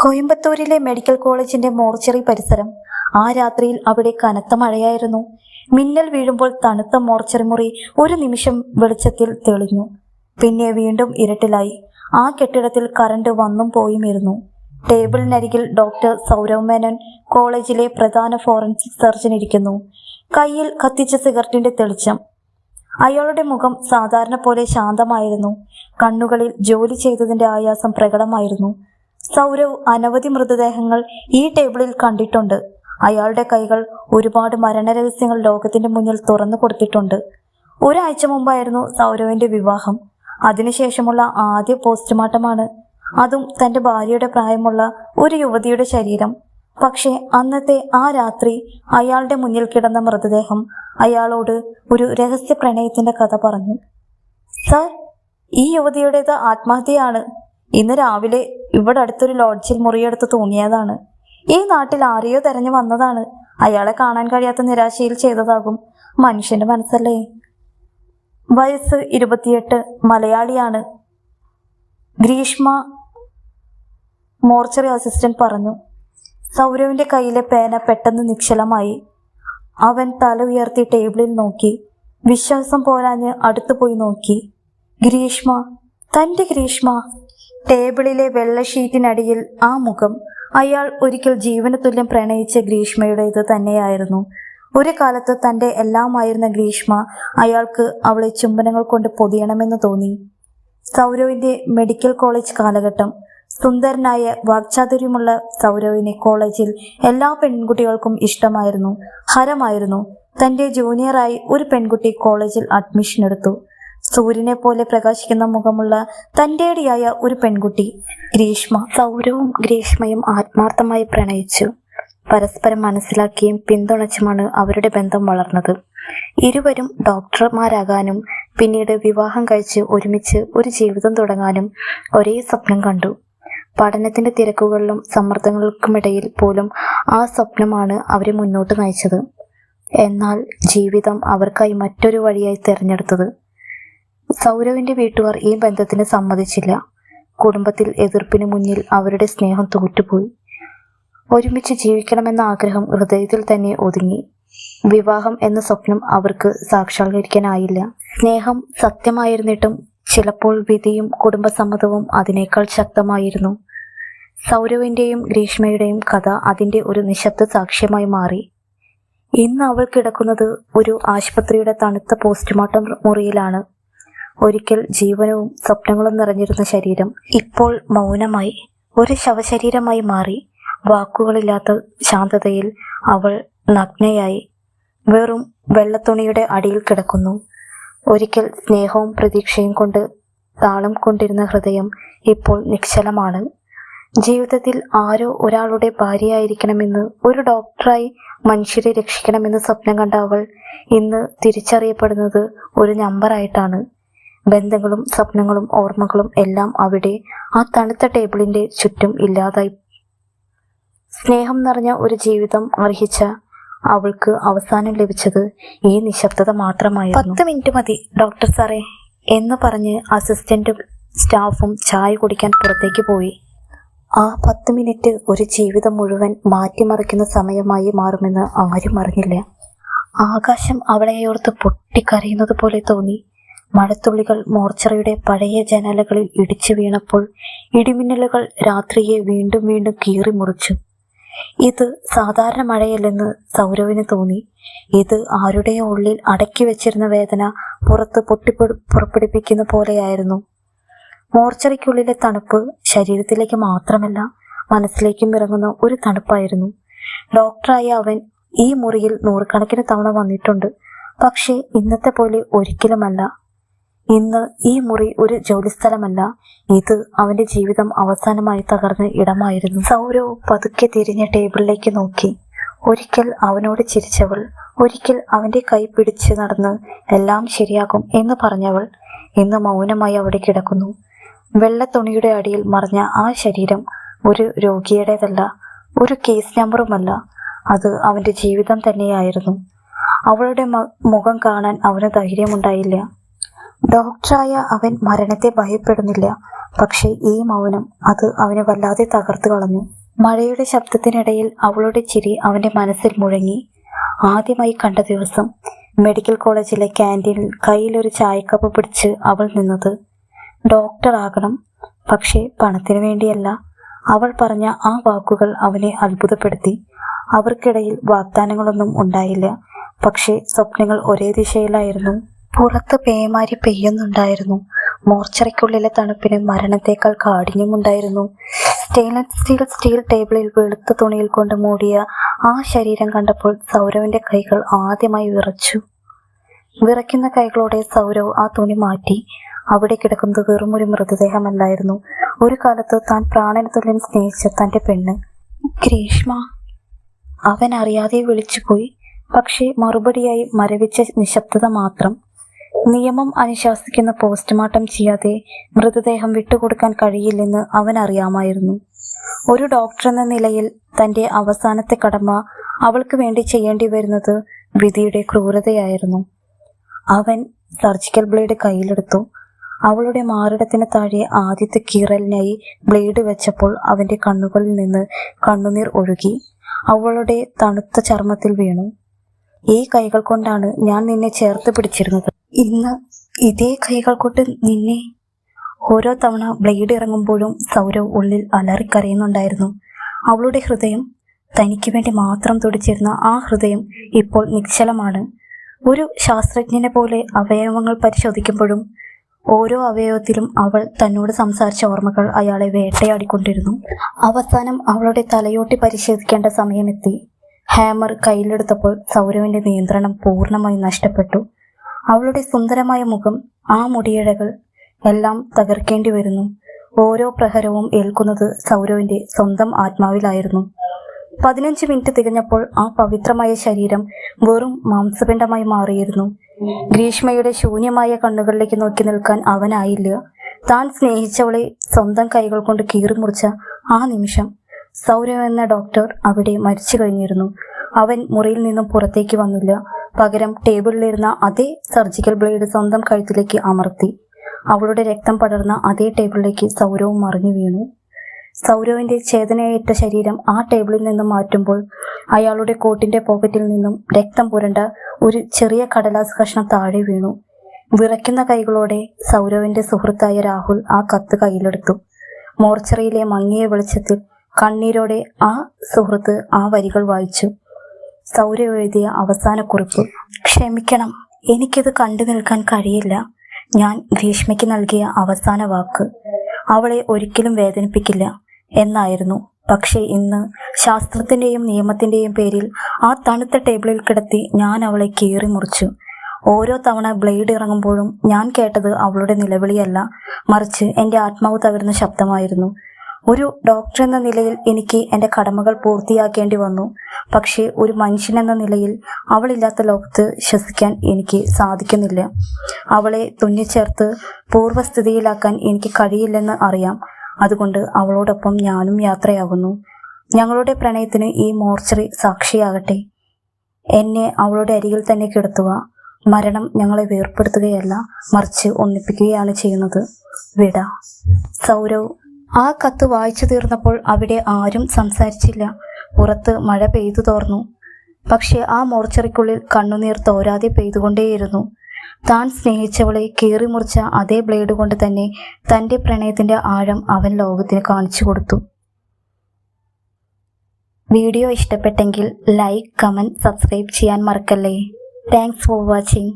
കോയമ്പത്തൂരിലെ medical കോളേജിന്റെ mortuary പരിസരം. ആ രാത്രിയിൽ അവിടെ കനത്ത മഴയായിരുന്നു. മിന്നൽ വീഴുമ്പോൾ തണുത്ത മോർച്ചറി മുറി ഒരു നിമിഷം വെളിച്ചത്തിൽ തെളിഞ്ഞു. പിന്നെ വീണ്ടും ഇരുട്ടിലായി. ആ കെട്ടിടത്തിൽ കറണ്ട് വന്നും പോയുമിരുന്നു. ടേബിളിനരികിൽ ഡോക്ടർ സൗരവ് മേനോൻ, കോളേജിലെ പ്രധാന ഫോറൻസിക് സർജൻ ഇരിക്കുന്നു. കയ്യിൽ കത്തിച്ച സിഗരറ്റിന്റെ തെളിച്ചം. അയാളുടെ മുഖം സാധാരണ പോലെ ശാന്തമായിരുന്നു. കണ്ണുകളിൽ ജോലി ചെയ്തതിന്റെ ആയാസം പ്രകടമായിരുന്നു. സൗരവ് അനവധി മൃതദേഹങ്ങൾ ഈ ടേബിളിൽ കണ്ടിട്ടുണ്ട്. അയാളുടെ കൈകൾ ഒരുപാട് മരണരഹസ്യങ്ങൾ ലോകത്തിന്റെ മുന്നിൽ തുറന്നു കൊടുത്തിട്ടുണ്ട്. ഒരാഴ്ച മുമ്പായിരുന്നു സൗരവിന്റെ വിവാഹം. അതിനുശേഷമുള്ള ആദ്യ പോസ്റ്റ്മോർട്ടമാണ്. അതും തന്റെ ഭാര്യയുടെ പ്രായമുള്ള ഒരു യുവതിയുടെ ശരീരം. പക്ഷേ അന്നത്തെ ആ രാത്രി അയാളുടെ മുന്നിൽ കിടന്ന മൃതദേഹം അയാളോട് ഒരു രഹസ്യ പ്രണയത്തിന്റെ കഥ പറഞ്ഞു. സർ, ഈ യുവതിയുടേത് ആത്മഹത്യയാണ്. ഇന്ന് രാവിലെ ഇവിടെ അടുത്തൊരു ലോഡ്ജിൽ മുറിയെടുത്ത് തൂങ്ങിയതാണ്. ഈ നാട്ടിൽ ആരെയോ തെരഞ്ഞു വന്നതാണ്. അയാളെ കാണാൻ കഴിയാത്ത നിരാശയിൽ ചെയ്തതാകും. മനുഷ്യന്റെ മനസ്സല്ലേ. വയസ്സ് 28, മലയാളിയാണ്. ഗ്രീഷ്മ, മോർച്ചറി അസിസ്റ്റന്റ് പറഞ്ഞു. സൗരവിന്റെ കയ്യിലെ പേന പെട്ടെന്ന് നിശ്ചലമായി. അവൻ തല ഉയർത്തി ടേബിളിൽ നോക്കി. വിശ്വാസം പോരാഞ്ഞ് അടുത്തുപോയി നോക്കി. ഗ്രീഷ്മ, തന്റെ ഗ്രീഷ്മ. ടേബിളിലെ വെള്ള ഷീറ്റിനടിയിൽ ആ മുഖം. അയാൾ ഒരിക്കൽ ജീവന തുല്യം പ്രണയിച്ച ഗ്രീഷ്മയുടേത് തന്നെയായിരുന്നു. ഒരു കാലത്ത് തന്റെ എല്ലാമായിരുന്ന ഗ്രീഷ്മ അയാൾക്ക് അവളെ ചുംബനങ്ങൾ കൊണ്ട് പൊതിയണമെന്ന് തോന്നി. സൗരവിന്റെ മെഡിക്കൽ കോളേജ് കാലഘട്ടം. സുന്ദരനായ വാക്ചാതുര്യമുള്ള സൗരവിനെ കോളേജിൽ എല്ലാ പെൺകുട്ടികൾക്കും ഇഷ്ടമായിരുന്നു, ഹരമായിരുന്നു. തന്റെ ജൂനിയറായി ഒരു പെൺകുട്ടി കോളേജിൽ അഡ്മിഷൻ എടുത്തു. സൂര്യനെ പോലെ പ്രകാശിക്കുന്ന മുഖമുള്ള തന്റേടിയായ ഒരു പെൺകുട്ടി, ഗ്രീഷ്മ. സൗരവും ഗ്രീഷ്മയും ആത്മാർത്ഥമായി പ്രണയിച്ചു. പരസ്പരം മനസ്സിലാക്കിയും പിന്തുണച്ചുമാണ് അവരുടെ ബന്ധം വളർന്നത്. ഇരുവരും ഡോക്ടർമാരാകാനും പിന്നീട് വിവാഹം കഴിച്ച് ഒരുമിച്ച് ഒരു ജീവിതം തുടങ്ങാനും ഒരേ സ്വപ്നം കണ്ടു. പഠനത്തിന്റെ തിരക്കുകളിലും സമ്മർദ്ദങ്ങൾക്കുമിടയിൽ പോലും ആ സ്വപ്നമാണ് അവരെ മുന്നോട്ട് നയിച്ചത്. എന്നാൽ ജീവിതം അവർക്കായി മറ്റൊരു വഴിയായി തിരഞ്ഞെടുത്തത്. സൗരവിന്റെ വീട്ടുകാർ ഈ ബന്ധത്തിന് സമ്മതിച്ചില്ല. കുടുംബത്തിൽ എതിർപ്പിന് മുന്നിൽ അവരുടെ സ്നേഹം തോറ്റുപോയി. ഒരുമിച്ച് ജീവിക്കണമെന്ന ആഗ്രഹം ഹൃദയത്തിൽ തന്നെ ഒതുങ്ങി. വിവാഹം എന്ന സ്വപ്നം അവർക്ക് സാക്ഷാത്കരിക്കാനായില്ല. സ്നേഹം സത്യമായിരുന്നിട്ടും ചിലപ്പോൾ വിധിയും കുടുംബസമ്മതവും അതിനേക്കാൾ ശക്തമായിരുന്നു. സൗരവിന്റെയും ഗ്രീഷ്മയുടെയും കഥ അതിന്റെ ഒരു നിശബ്ദ സാക്ഷ്യമായി മാറി. ഇന്ന് അവൾ കിടക്കുന്നത് ഒരു ആശുപത്രിയുടെ തണുത്ത പോസ്റ്റ്മോർട്ടം മുറിയിലാണ്. ഒരിക്കൽ ജീവനവും സ്വപ്നങ്ങളും നിറഞ്ഞിരുന്ന ശരീരം ഇപ്പോൾ മൗനമായി, ഒരു ശവശരീരമായി മാറി. വാക്കുകളില്ലാത്ത ശാന്തതയിൽ അവൾ നഗ്നയായി വെറും വെള്ളത്തുണിയുടെ അടിയിൽ കിടക്കുന്നു. ഒരിക്കൽ സ്നേഹവും പ്രതീക്ഷയും കൊണ്ട് താളം കൊണ്ടിരുന്ന ഹൃദയം ഇപ്പോൾ നിശ്ചലമാണ്. ജീവിതത്തിൽ ആരോ ഒരാളുടെ ഭാര്യയായിരിക്കണമെന്ന്, ഒരു ഡോക്ടറായി മനുഷ്യരെ രക്ഷിക്കണമെന്ന് സ്വപ്നം കണ്ട അവൾ ഇന്ന് തിരിച്ചറിയപ്പെടുന്നത് ഒരു നമ്പറായിട്ടാണ്. ബന്ധങ്ങളും സ്വപ്നങ്ങളും ഓർമ്മകളും എല്ലാം അവിടെ ആ തണുത്ത ടേബിളിന്റെ ചുറ്റും ഇല്ലാതായി. സ്നേഹം നിറഞ്ഞ ഒരു ജീവിതം അർഹിച്ച അവൾക്ക് അവസാനം ലഭിച്ചത് ഈ നിശബ്ദത മാത്രമായിരുന്നു. 10 മിനിറ്റ് മതി ഡോക്ടർ സാറേ എന്ന് പറഞ്ഞ് അസിസ്റ്റന്റും സ്റ്റാഫും ചായ കുടിക്കാൻ പുറത്തേക്ക് പോയി. ആ 10 മിനിറ്റ് ഒരു ജീവിതം മുഴുവൻ മാറ്റിമറിക്കുന്ന സമയമായി മാറുമെന്ന് ആരും അറിഞ്ഞില്ല. ആകാശം അവളെയോർത്ത് പൊട്ടിക്കരയുന്നത് പോലെ തോന്നി. മഴത്തുള്ളികൾ മോർച്ചറിയുടെ പഴയ ജനാലകളിൽ ഇടിച്ചു വീണപ്പോൾ ഇടിമിന്നലുകൾ രാത്രിയെ വീണ്ടും വീണ്ടും കീറി മുറിച്ചു. ഇത് സാധാരണ മഴയല്ലെന്ന് സൗരവിന് തോന്നി. ഇത് ആരുടെയോ ഉള്ളിൽ അടക്കി വെച്ചിരുന്ന വേദന പുറത്ത് പുറപ്പെടുപ്പിക്കുന്ന പോലെയായിരുന്നു. മോർച്ചറിക്കുള്ളിലെ തണുപ്പ് ശരീരത്തിലേക്ക് മാത്രമല്ല മനസ്സിലേക്കും ഇറങ്ങുന്ന ഒരു തണുപ്പായിരുന്നു. ഡോക്ടറായ അവൻ ഈ മുറിയിൽ നൂറുകണക്കിന് തവണ വന്നിട്ടുണ്ട്. പക്ഷേ ഇന്നത്തെ പോലെ ഒരിക്കലുമല്ല. ഇന്ന് ഈ മുറി ഒരു ജോലിസ്ഥലമല്ല, ഇത് അവന്റെ ജീവിതം അവസാനമായി തകർന്ന ഇടമായിരുന്നു. സൗരവ് പതുക്കെ തിരിഞ്ഞ ടേബിളിലേക്ക് നോക്കി. ഒരിക്കൽ അവനോട് ചിരിച്ചവൾ, ഒരിക്കൽ അവന്റെ കൈ പിടിച്ച് നടന്ന് എല്ലാം ശരിയാകും എന്ന് പറഞ്ഞവൾ ഇന്ന് മൗനമായി അവിടെ കിടക്കുന്നു. വെള്ള തുണിയുടെ അടിയിൽ മറഞ്ഞ ആ ശരീരം ഒരു രോഗിയുടേതല്ല, ഒരു കേസ് നമ്പറുമല്ല, അത് അവന്റെ ജീവിതം തന്നെയായിരുന്നു. അവളുടെ മുഖം കാണാൻ അവന് ധൈര്യമുണ്ടായില്ല. ഡോക്ടറായ അവൻ മരണത്തെ ഭയപ്പെടുന്നില്ല, പക്ഷേ ഈ മൗനം അത് അവനെ വല്ലാതെ തകർത്തു കളഞ്ഞു. മഴയുടെ ശബ്ദത്തിനിടയിൽ അവളുടെ ചിരി അവന്റെ മനസ്സിൽ മുഴങ്ങി. ആദ്യമായി കണ്ട ദിവസം മെഡിക്കൽ കോളേജിലെ ക്യാൻറ്റീനിൽ കയ്യിലൊരു ചായക്കപ്പ് പിടിച്ച് അവൾ നിന്നത്. ഡോക്ടർ ആകണം, പക്ഷേ പണത്തിനു വേണ്ടിയല്ല. അവൾ പറഞ്ഞ ആ വാക്കുകൾ അവനെ അത്ഭുതപ്പെടുത്തി. അവർക്കിടയിൽ വാഗ്ദാനങ്ങളൊന്നും ഉണ്ടായില്ല, പക്ഷേ സ്വപ്നങ്ങൾ ഒരേ ദിശയിലായിരുന്നു. പുറത്ത് പേമാരി പെയ്യുന്നുണ്ടായിരുന്നു. മോർച്ചറിക്കുള്ളിലെ തണുപ്പിന് മരണത്തേക്കാൾ കാഠിന്യമുണ്ടായിരുന്നു. സ്റ്റെയിൻലെസ് സ്റ്റീൽ ടേബിളിൽ വെളുത്ത തുണിയിൽ കൊണ്ട് മൂടിയ ആ ശരീരം കണ്ടപ്പോൾ സൗരവിന്റെ കൈകൾ ആദ്യമായി വിറച്ചു. വിറയ്ക്കുന്ന കൈകളോടെ സൗരവ് ആ തുണി മാറ്റി. അവിടെ കിടക്കുന്നത് വെറുമൊരു മൃതദേഹമല്ലായിരുന്നു. ഒരു കാലത്ത് താൻ പ്രാണന തുല്യം സ്നേഹിച്ച തന്റെ പെണ്ണ്. ഗ്രീഷ്മ, അവൻ അറിയാതെ വിളിച്ചുപോയി. പക്ഷേ മറുപടിയായി മരവിച്ച നിശബ്ദത മാത്രം. നിയമം അനുശാസിക്കുന്ന പോസ്റ്റ്മോർട്ടം ചെയ്യാതെ മൃതദേഹം വിട്ടുകൊടുക്കാൻ കഴിയില്ലെന്ന് അവൻ അറിയാമായിരുന്നു. ഒരു ഡോക്ടർ എന്ന നിലയിൽ തന്റെ അവസാനത്തെ കടമ അവൾക്ക് വേണ്ടി ചെയ്യേണ്ടി വരുന്നത് വിധിയുടെ ക്രൂരതയായിരുന്നു. അവൻ സർജിക്കൽ ബ്ലേഡ് കയ്യിലെടുത്തു. അവളുടെ മാറിടത്തിന് താഴെ ആദ്യത്തെ കീറലിനായി ബ്ലേഡ് വെച്ചപ്പോൾ അവന്റെ കണ്ണുകളിൽ നിന്ന് കണ്ണുനീർ ഒഴുകി. അവളുടെ തണുത്ത ചർമ്മത്തിൽ വീണു. ഈ കൈകൾ കൊണ്ടാണ് ഞാൻ നിന്നെ ചേർത്ത് പിടിച്ചിരുന്നത്. ഇന്ന് ഇതേ കൈകൾ കൊണ്ട് നിന്നെ. ഓരോ തവണ ബ്ലേഡ് ഇറങ്ങുമ്പോഴും സൗരവ് ഉള്ളിൽ അലറിക്കരയുന്നുണ്ടായിരുന്നു. അവളുടെ ഹൃദയം, തനിക്ക് വേണ്ടി മാത്രം തുടിച്ചിരുന്ന ആ ഹൃദയം ഇപ്പോൾ നിശ്ചലമാണ്. ഒരു ശാസ്ത്രജ്ഞനെ പോലെ അവയവങ്ങൾ പരിശോധിക്കുമ്പോഴും ഓരോ അവയവത്തിലും അവൾ തന്നോട് സംസാരിച്ച ഓർമ്മകൾ അയാളെ വേട്ടയാടിക്കൊണ്ടിരുന്നു. അവസാനം അവളുടെ തലയോട്ടി പരിശോധിക്കേണ്ട സമയമെത്തി. ഹാമർ കയ്യിലെടുത്തപ്പോൾ സൗരവിന്റെ നിയന്ത്രണം പൂർണ്ണമായി നഷ്ടപ്പെട്ടു. അവളുടെ സുന്ദരമായ മുഖം, ആ മുടിയിഴകൾ എല്ലാം തകർക്കേണ്ടി വരുന്നു. ഓരോ പ്രഹരവും ഏൽക്കുന്നത് സൗരവിന്റെ സ്വന്തം ആത്മാവിലായിരുന്നു. 15 മിനിറ്റ് തികഞ്ഞപ്പോൾ ആ പവിത്രമായ ശരീരം വെറും മാംസപിണ്ഡമായി മാറിയിരുന്നു. ഗ്രീഷ്മയുടെ ശൂന്യമായ കണ്ണുകളിലേക്ക് നോക്കി നിൽക്കാൻ അവനായില്ല. താൻ സ്നേഹിച്ചവളെ സ്വന്തം കൈകൾ കൊണ്ട് കീറിമുറിച്ച ആ നിമിഷം സൗരവ് എന്ന ഡോക്ടർ അവിടെ മരിച്ചു കഴിഞ്ഞിരുന്നു. അവൻ മുറിയിൽ നിന്നും പുറത്തേക്ക് വന്നില്ല. പകരം ടേബിളിലിരുന്ന അതേ സർജിക്കൽ ബ്ലേഡ് സ്വന്തം കഴുത്തിലേക്ക് അമർത്തി. അവളുടെ രക്തം പടർന്ന അതേ ടേബിളിലേക്ക് സൗരവും മറിഞ്ഞു വീണു. സൗരവിന്റെ ചേതനയേറ്റ ശരീരം ആ ടേബിളിൽ നിന്നും മാറ്റുമ്പോൾ അയാളുടെ കോട്ടിന്റെ പോക്കറ്റിൽ നിന്നും രക്തം പുരണ്ട ഒരു ചെറിയ കടലാസ് കഷ്ണം താഴെ വീണു. വിറയ്ക്കുന്ന കൈകളോടെ സൗരവിന്റെ സുഹൃത്തായ രാഹുൽ ആ കത്ത് കയ്യിലെടുത്തു. മോർച്ചറിയിലെ മങ്ങിയ വെളിച്ചത്തിൽ കണ്ണീരോടെ ആ സുഹൃത്ത് ആ വരികൾ വായിച്ചു. സൗരവ് എഴുതിയ അവസാന കുറിപ്പ്: ക്ഷമിക്കണം, എനിക്കിത് കണ്ടു നിൽക്കാൻ കഴിയില്ല. ഞാൻ ഗ്രീഷ്മയ്ക്ക് നൽകിയ അവസാന വാക്ക് അവളെ ഒരിക്കലും വേദനിപ്പിക്കില്ല എന്നായിരുന്നു. പക്ഷേ ഇന്ന് ശാസ്ത്രത്തിന്റെയും നിയമത്തിന്റെയും പേരിൽ ആ തണുത്ത ടേബിളിൽ കിടത്തി ഞാൻ അവളെ കീറി മുറിച്ചു. ഓരോ തവണ ബ്ലേഡ് ഇറങ്ങുമ്പോഴും ഞാൻ കേട്ടത് അവളുടെ നിലവിളിയല്ല, മറിച്ച് എൻ്റെ ആത്മാവ് തകരുന്ന ശബ്ദമായിരുന്നു. ഒരു ഡോക്ടർ എന്ന നിലയിൽ എനിക്ക് എൻ്റെ കടമകൾ പൂർത്തിയാക്കേണ്ടി വന്നു. പക്ഷേ ഒരു മനുഷ്യൻ എന്ന നിലയിൽ അവളില്ലാത്ത ലോകത്ത് ശ്വസിക്കാൻ എനിക്ക് സാധിക്കുന്നില്ല. അവളെ തുന്നിച്ചേർത്ത് പൂർവ്വസ്ഥിതിയിലാക്കാൻ എനിക്ക് കഴിയില്ലെന്ന് അറിയാം. അതുകൊണ്ട് അവളോടൊപ്പം ഞാനും യാത്രയാകുന്നു. ഞങ്ങളുടെ പ്രണയത്തിന് ഈ മോർച്ചറി സാക്ഷിയാകട്ടെ. എന്നെ അവളുടെ അരികിൽ തന്നെ കിടത്തുക. മരണം ഞങ്ങളെ വേർപ്പെടുത്തുകയല്ല, മറിച്ച് ഒന്നിപ്പിക്കുകയാണ് ചെയ്യുന്നത്. വിട. സൗരവ് ആ കത്ത് വായിച്ചു തീർന്നപ്പോൾ അവിടെ ആരും സംസാരിച്ചില്ല. പുറത്ത് മഴ പെയ്തു തോർന്നു. പക്ഷെ ആ മോർച്ചറിക്കുള്ളിൽ കണ്ണുനീർ തോരാതെ പെയ്തുകൊണ്ടേയിരുന്നു. താൻ സ്നേഹിച്ചവളെ കീറിമുറിച്ച അതേ ബ്ലേഡ് കൊണ്ട് തന്നെ തൻ്റെ പ്രണയത്തിന്റെ ആഴം അവൻ ലോകത്തിന് കാണിച്ചു കൊടുത്തു. വീഡിയോ ഇഷ്ടപ്പെട്ടെങ്കിൽ ലൈക്ക്, കമന്റ്, സബ്സ്ക്രൈബ് ചെയ്യാൻ മറക്കല്ലേ. Thanks for watching.